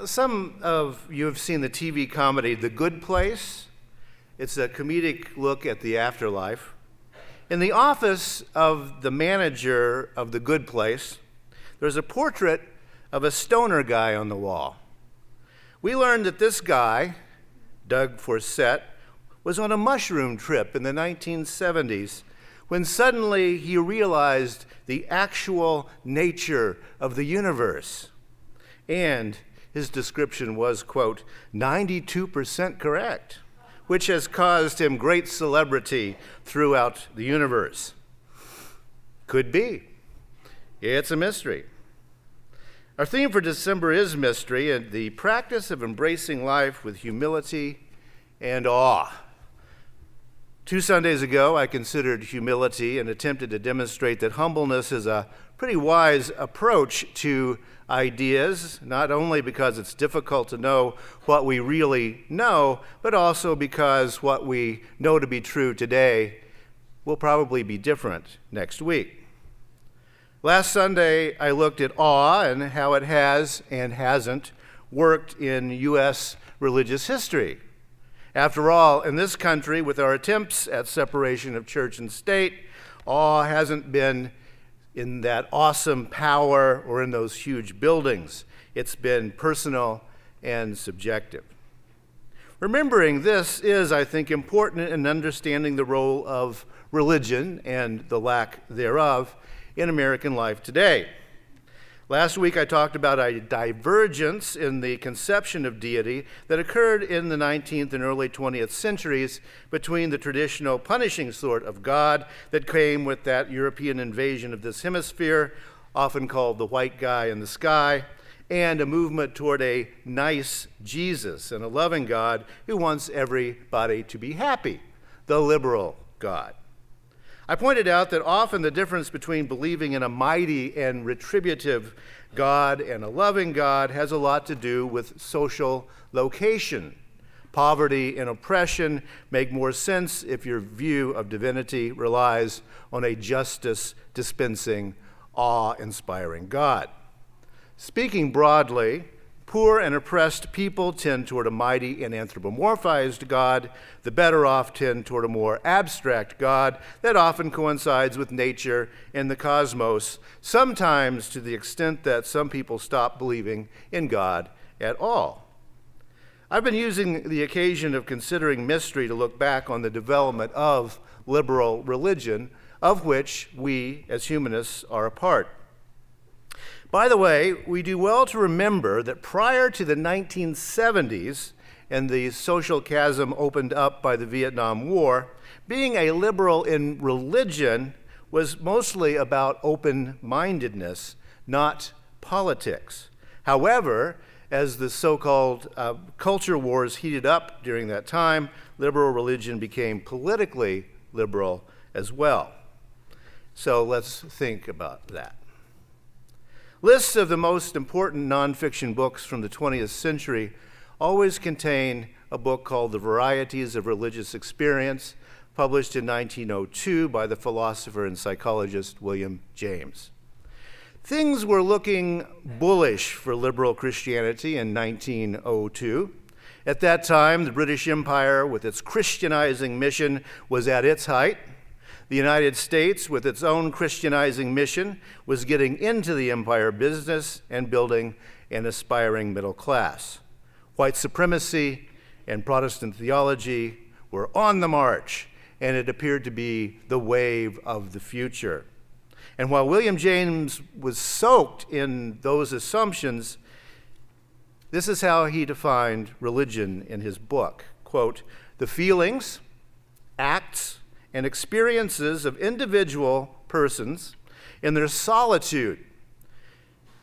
Some of you have seen the TV comedy The Good Place. It's a comedic look at the afterlife. In the office of the manager of The Good Place, there's a portrait of a stoner guy on the wall. We learned that this guy, Doug Forsett, was on a mushroom trip in the 1970s when suddenly he realized the actual nature of the universe. And his description was, quote, 92% correct, which has caused him great celebrity throughout the universe. Could be. It's a mystery. Our theme for December is mystery and the practice of embracing life with humility and awe. 2 Sundays ago, I considered humility and attempted to demonstrate that humbleness is a pretty wise approach to ideas, not only because it's difficult to know what we really know, but also because what we know to be true today will probably be different next week. Last Sunday, I looked at awe and how it has and hasn't worked in U.S. religious history. After all, in this country, with our attempts at separation of church and state, awe hasn't been in that awesome power or in those huge buildings. It's been personal and subjective. Remembering this is, I think, important in understanding the role of religion and the lack thereof in American life today. Last week I talked about a divergence in the conception of deity that occurred in the 19th and early 20th centuries between the traditional punishing sort of God that came with that European invasion of this hemisphere, often called the white guy in the sky, and a movement toward a nice Jesus and a loving God who wants everybody to be happy, the liberal God. I pointed out that often the difference between believing in a mighty and retributive God and a loving God has a lot to do with social location. Poverty and oppression make more sense if your view of divinity relies on a justice-dispensing, awe-inspiring God. Speaking broadly, poor and oppressed people tend toward a mighty and anthropomorphized God. The better off tend toward a more abstract God that often coincides with nature and the cosmos, sometimes to the extent that some people stop believing in God at all. I've been using the occasion of considering mystery to look back on the development of liberal religion, of which we as humanists are a part. By the way, we do well to remember that prior to the 1970s and the social chasm opened up by the Vietnam War, being a liberal in religion was mostly about open-mindedness, not politics. However, as the so-called culture wars heated up during that time, liberal religion became politically liberal as well. So let's think about that. Lists of the most important nonfiction books from the 20th century always contain a book called The Varieties of Religious Experience, published in 1902 by the philosopher and psychologist William James. Things were looking bullish for liberal Christianity in 1902. At that time, the British Empire, with its Christianizing mission, was at its height. The United States, with its own Christianizing mission, was getting into the empire business and building an aspiring middle class. White supremacy and Protestant theology were on the march, and it appeared to be the wave of the future. And while William James was soaked in those assumptions, this is how he defined religion in his book. Quote, "The feelings, acts, and experiences of individual persons in their solitude,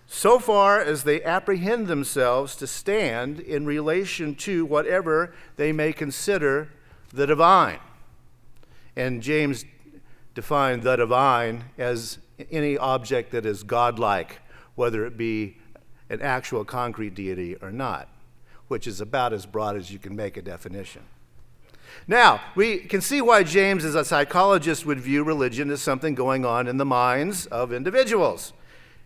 so far as they apprehend themselves to stand in relation to whatever they may consider the divine." And James defined the divine as any object that is godlike, whether it be an actual concrete deity or not, which is about as broad as you can make a definition. Now, we can see why James, as a psychologist, would view religion as something going on in the minds of individuals.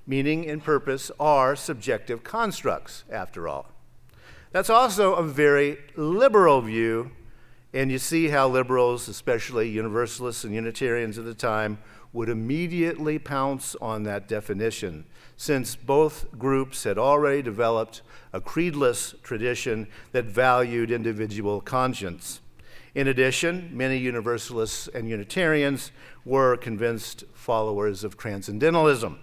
Meaning and purpose are subjective constructs, after all. That's also a very liberal view, and you see how liberals, especially Universalists and Unitarians at the time, would immediately pounce on that definition, since both groups had already developed a creedless tradition that valued individual conscience. In addition, many Universalists and Unitarians were convinced followers of transcendentalism.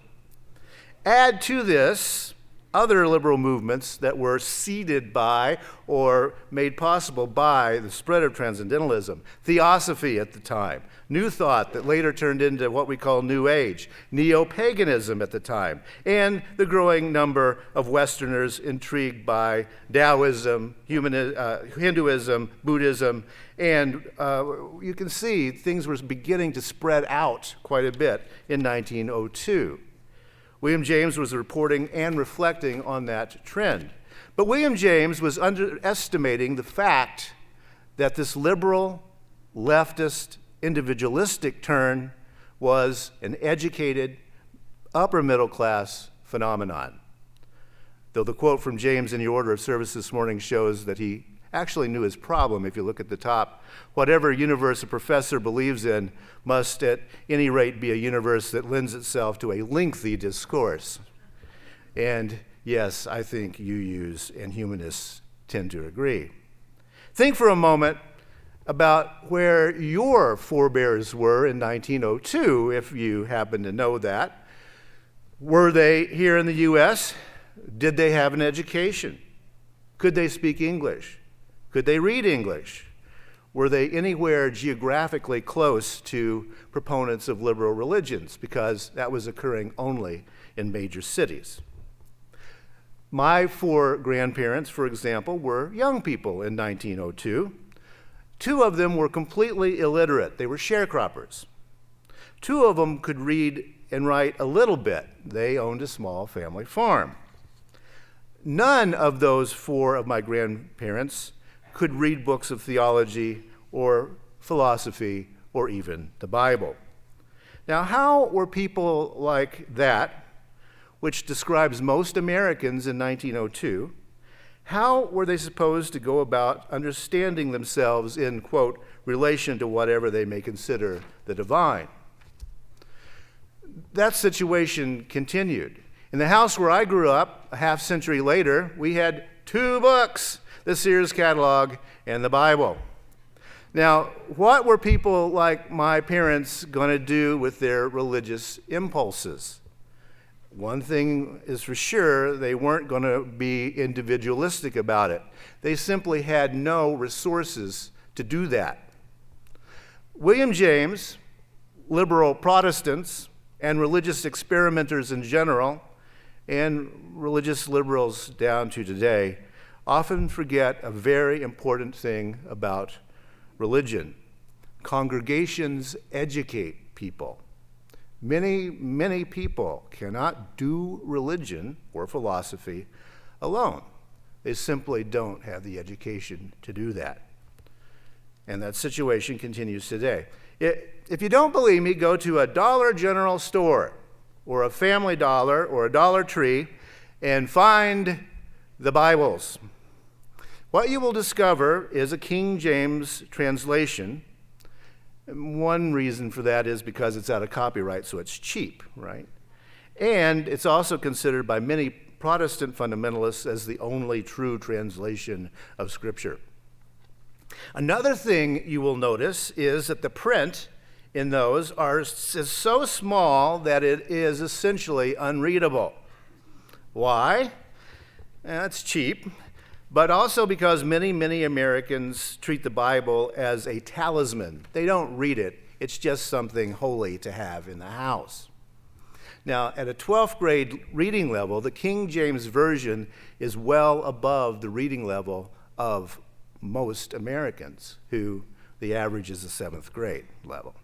Add to this other liberal movements that were seeded by or made possible by the spread of transcendentalism, theosophy at the time, New Thought that later turned into what we call New Age, neo-paganism at the time, and the growing number of Westerners intrigued by Taoism, Hinduism, Buddhism, and you can see things were beginning to spread out quite a bit in 1902. William James was reporting and reflecting on that trend. But William James was underestimating the fact that this liberal, leftist, individualistic turn was an educated, upper middle class phenomenon. Though the quote from James in the order of service this morning shows that he actually knew his problem. If you look at the top, whatever universe a professor believes in must at any rate be a universe that lends itself to a lengthy discourse. And yes, I think UUs and humanists tend to agree. Think for a moment about where your forebears were in 1902, if you happen to know that. Were they here in the U.S.? Did they have an education? Could they speak English? Could they read English? Were they anywhere geographically close to proponents of liberal religions? Because that was occurring only in major cities. My four grandparents, for example, were young people in 1902. Two of them were completely illiterate. They were sharecroppers. Two of them could read and write a little bit. They owned a small family farm. None of those four of my grandparents could read books of theology or philosophy or even the Bible. Now, how were people like that, which describes most Americans in 1902, how were they supposed to go about understanding themselves in, quote, relation to whatever they may consider the divine? That situation continued. In the house where I grew up, a half century later, we had two books, the Sears catalog and the Bible. Now, what were people like my parents going to do with their religious impulses? One thing is for sure, they weren't going to be individualistic about it. They simply had no resources to do that. William James, liberal Protestants, and religious experimenters in general, and religious liberals down to today, often forget a very important thing about religion. Congregations educate people. Many people cannot do religion or philosophy alone. They simply don't have the education to do that. And that situation continues today. If you don't believe me, go to a Dollar General store or a Family Dollar or a Dollar Tree and find the Bibles. What you will discover is a King James translation. One reason for that is because it's out of copyright, so it's cheap, right? And it's also considered by many Protestant fundamentalists as the only true translation of Scripture. Another thing you will notice is that the print in those is so small that it is essentially unreadable. Why? It's cheap, but also because many Americans treat the Bible as a talisman. They don't read it. It's just something holy to have in the house. Now, at a 12th grade reading level, the King James Version is well above the reading level of most Americans, who the average is the 7th grade level.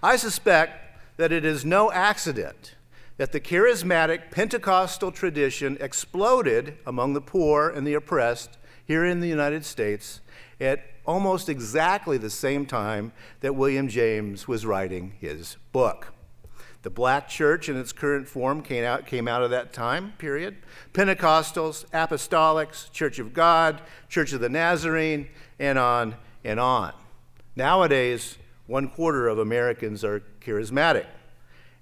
I suspect that it is no accident that the charismatic Pentecostal tradition exploded among the poor and the oppressed here in the United States at almost exactly the same time that William James was writing his book. The black church in its current form came out of that time period. Pentecostals, Apostolics, Church of God, Church of the Nazarene, and on and on. Nowadays, 1/4 of Americans are charismatic,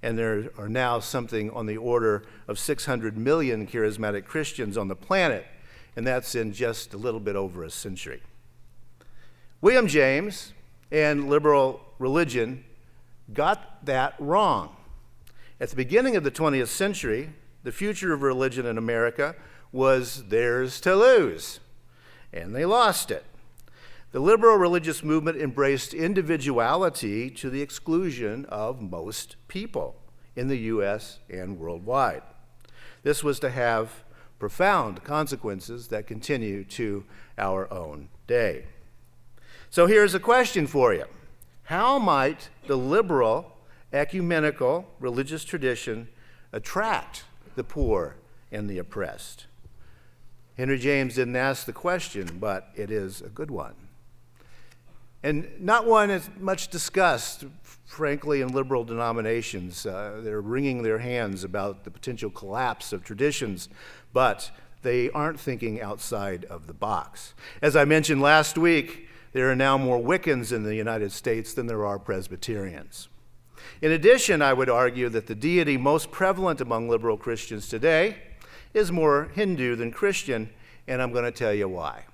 and there are now something on the order of 600 million charismatic Christians on the planet, and that's in just a little bit over a century. William James and liberal religion got that wrong. At the beginning of the 20th century, the future of religion in America was theirs to lose, and they lost it. The liberal religious movement embraced individuality to the exclusion of most people in the U.S. and worldwide. This was to have profound consequences that continue to our own day. So here's a question for you. How might the liberal, ecumenical religious tradition attract the poor and the oppressed? Henry James didn't ask the question, but it is a good one. And not one that's much discussed, frankly, in liberal denominations. They're wringing their hands about the potential collapse of traditions, but they aren't thinking outside of the box. As I mentioned last week, there are now more Wiccans in the United States than there are Presbyterians. In addition, I would argue that the deity most prevalent among liberal Christians today is more Hindu than Christian, and I'm going to tell you why.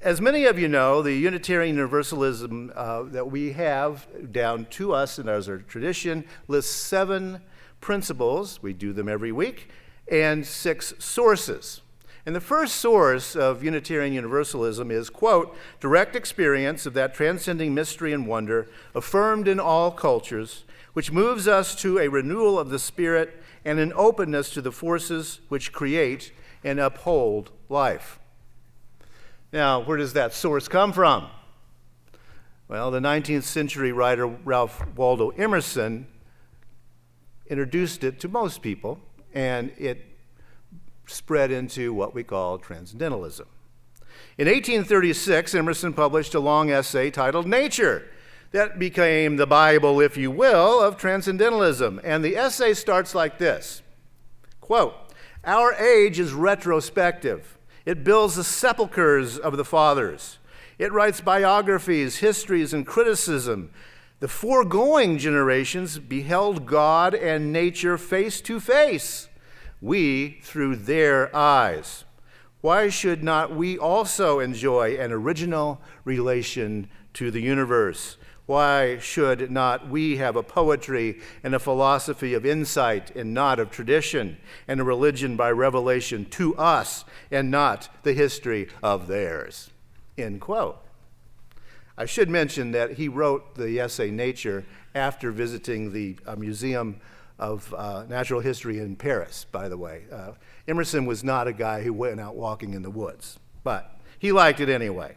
As many of you know, the Unitarian Universalism that we have down to us and as our tradition lists 7 principles, we do them every week, and 6 sources. And the first source of Unitarian Universalism is, quote, direct experience of that transcending mystery and wonder affirmed in all cultures, which moves us to a renewal of the spirit and an openness to the forces which create and uphold life. Now, where does that source come from? Well, the 19th century writer Ralph Waldo Emerson introduced it to most people, and it spread into what we call transcendentalism. In 1836, Emerson published a long essay titled Nature. That became the Bible, if you will, of transcendentalism. And the essay starts like this, quote, our age is retrospective. It builds the sepulchres of the fathers. It writes biographies, histories, and criticism. The foregoing generations beheld God and nature face to face, we through their eyes. Why should not we also enjoy an original relation to the universe? Why should not we have a poetry and a philosophy of insight and not of tradition, and a religion by revelation to us and not the history of theirs? End quote. I should mention that he wrote the essay Nature after visiting the Museum of Natural History in Paris, by the way. Emerson was not a guy who went out walking in the woods, but he liked it anyway.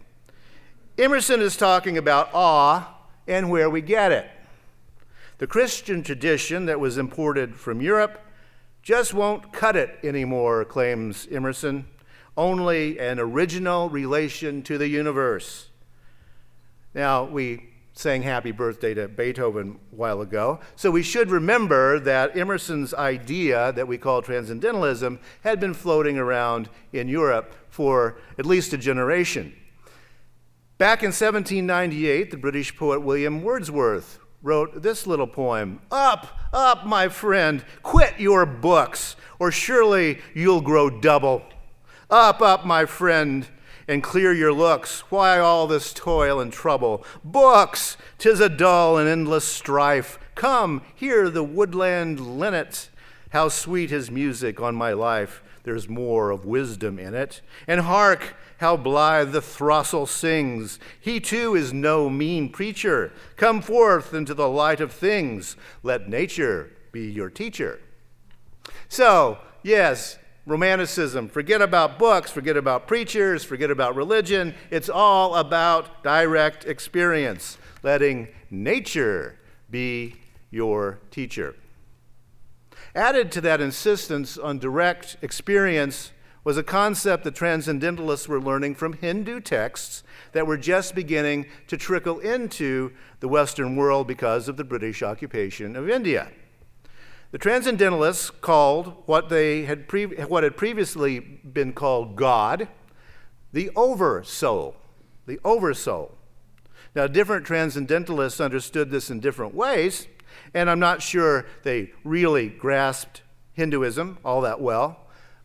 Emerson is talking about awe and where we get it. The Christian tradition that was imported from Europe just won't cut it anymore, claims Emerson. Only an original relation to the universe. Now, we sang happy birthday to Beethoven a while ago, so we should remember that Emerson's idea that we call transcendentalism had been floating around in Europe for at least a generation. Back in 1798, the British poet William Wordsworth wrote this little poem, Up, up, my friend, quit your books, or surely you'll grow double. Up, my friend, and clear your looks. Why all this toil and trouble? Books, 'tis a dull and endless strife. Come, hear the woodland linnet. How sweet his music on my life. There's more of wisdom in it. And hark, how blithe the throstle sings. He too is no mean preacher. Come forth into the light of things. Let nature be your teacher. So, yes, Romanticism, forget about books, forget about preachers, forget about religion. It's all about direct experience, letting nature be your teacher. Added to that insistence on direct experience was a concept that transcendentalists were learning from Hindu texts that were just beginning to trickle into the Western world because of the British occupation of India. The transcendentalists called what had previously been called God the oversoul, the oversoul. Now, different transcendentalists understood this in different ways, and I'm not sure they really grasped Hinduism all that well,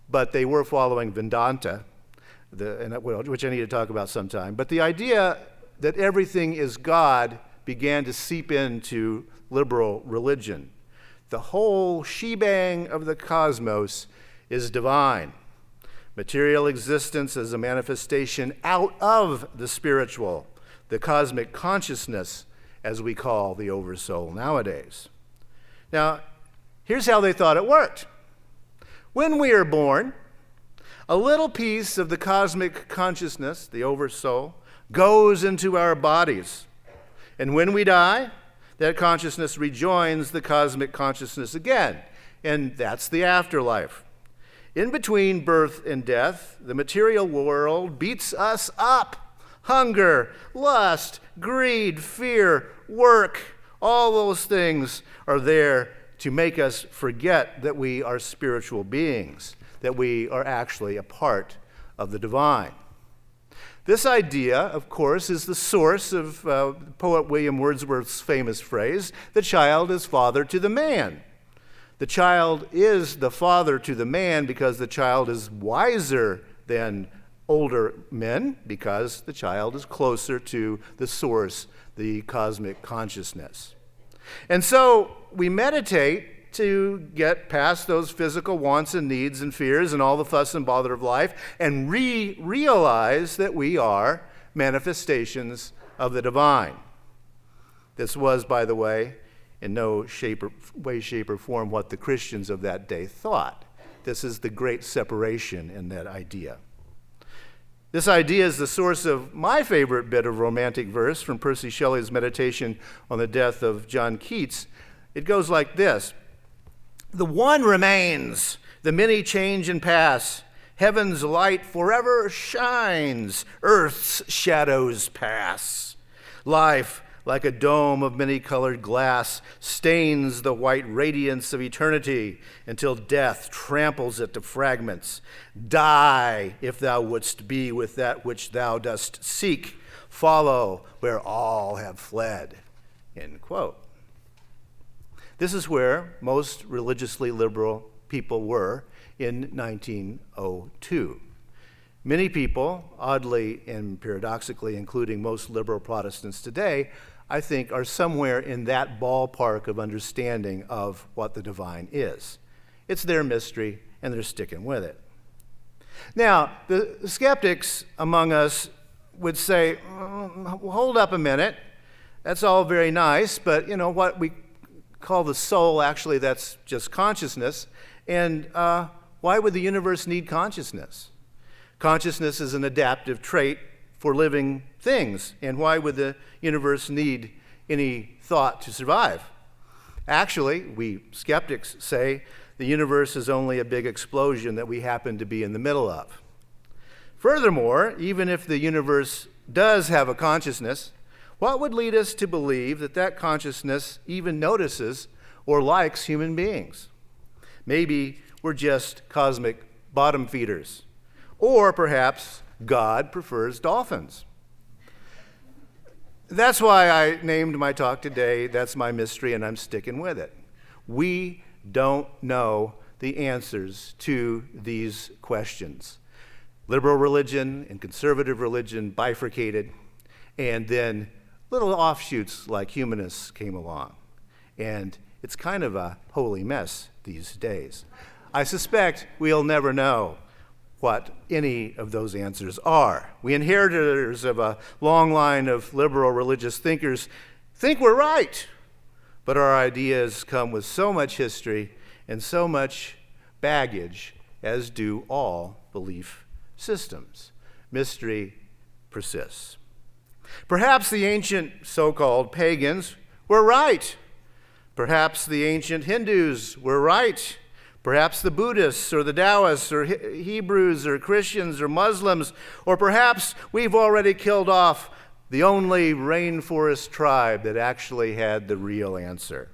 but they were following Vedanta, which I need to talk about sometime. But the idea that everything is God began to seep into liberal religion. The whole shebang of the cosmos is divine. Material existence is a manifestation out of the spiritual, the cosmic consciousness, as we call the oversoul nowadays. Now, here's how they thought it worked. When we are born, a little piece of the cosmic consciousness, the oversoul, goes into our bodies. And when we die, that consciousness rejoins the cosmic consciousness again. And that's the afterlife. In between birth and death, the material world beats us up. Hunger, lust, greed, fear, work, all those things are there to make us forget that we are spiritual beings, that we are actually a part of the divine. This idea, of course, is the source of poet William Wordsworth's famous phrase, "The child is father to the man." The child is the father to the man because the child is wiser than older men, because the child is closer to the source, the cosmic consciousness. And so we meditate to get past those physical wants and needs and fears and all the fuss and bother of life and realize that we are manifestations of the divine. This was, by the way, in no way, shape, or form what the Christians of that day thought. This is the great separation in that idea. This idea is the source of my favorite bit of romantic verse from Percy Shelley's meditation on the death of John Keats. It goes like this: "The one remains, the many change and pass. Heaven's light forever shines, earth's shadows pass. Life, like a dome of many-colored glass, stains the white radiance of eternity until death tramples it to fragments. Die, if thou wouldst be with that which thou dost seek. Follow where all have fled." End quote. This is where most religiously liberal people were in 1902. Many people, oddly and paradoxically, including most liberal Protestants today, I think are somewhere in that ballpark of understanding of what the divine is. It's their mystery, and they're sticking with it. Now, the skeptics among us would say, hold up a minute, that's all very nice, but you know what we call the soul, actually that's just consciousness, and why would the universe need consciousness? Consciousness is an adaptive trait for living things, and why would the universe need any thought to survive? Actually, we skeptics say the universe is only a big explosion that we happen to be in the middle of. Furthermore, even if the universe does have a consciousness, what would lead us to believe that that consciousness even notices or likes human beings? Maybe we're just cosmic bottom feeders, or perhaps God prefers dolphins. That's why I named my talk today, "That's My Mystery," and I'm sticking with it. We don't know the answers to these questions. Liberal religion and conservative religion bifurcated, and then little offshoots like humanists came along. And it's kind of a holy mess these days. I suspect we'll never know what any of those answers are. We inheritors of a long line of liberal religious thinkers think we're right, but our ideas come with so much history and so much baggage, as do all belief systems. Mystery persists. Perhaps the ancient so-called pagans were right. Perhaps the ancient Hindus were right. Perhaps the Buddhists or the Taoists or Hebrews or Christians or Muslims, or perhaps we've already killed off the only rainforest tribe that actually had the real answer.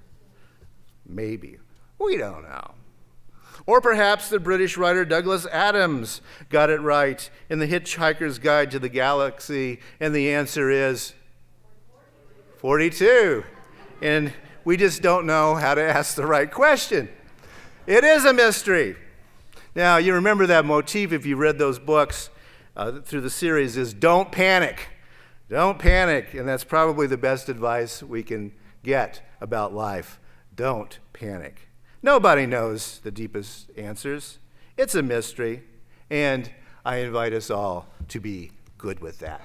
Maybe. We don't know. Or perhaps the British writer Douglas Adams got it right in The Hitchhiker's Guide to the Galaxy, and the answer is 42. And we just don't know how to ask the right question. It is a mystery. Now, you remember that motif if you read those books through the series is don't panic. Don't panic. And that's probably the best advice we can get about life. Don't panic. Nobody knows the deepest answers. It's a mystery, and I invite us all to be good with that.